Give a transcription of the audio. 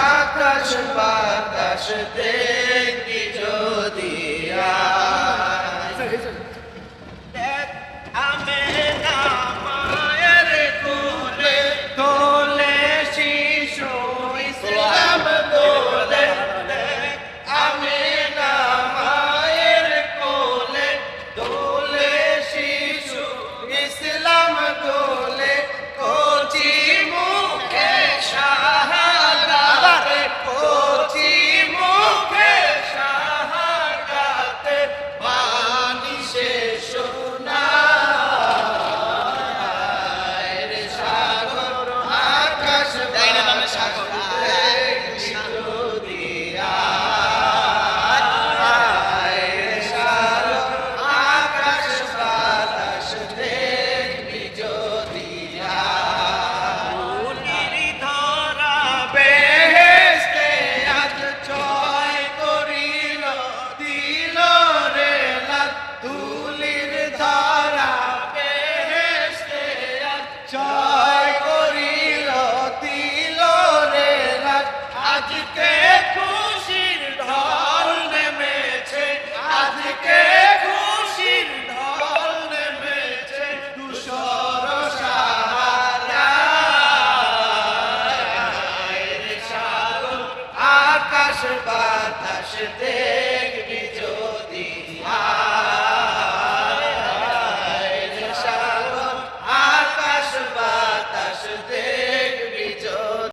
আকাশ বাতাস দেখি যদি আমি না মায়ের কোলে তোলে শিশু ইসলাম দোলে আমি না মায়ের কোলে তোলে শিশু ইসলাম দোলে কচি মুখে শাহাদাতে কচি মুখে শাহাদাতে বাণী শেষ শোনায় রে সাগর আকাশ সাগর জয় করিল দিল রে রাত আজকে খুশির ঢল নেমেছে আজকে খুশির ঢল নেমেছে ধূসর সাহারায় সাগর আকাশ বাতাস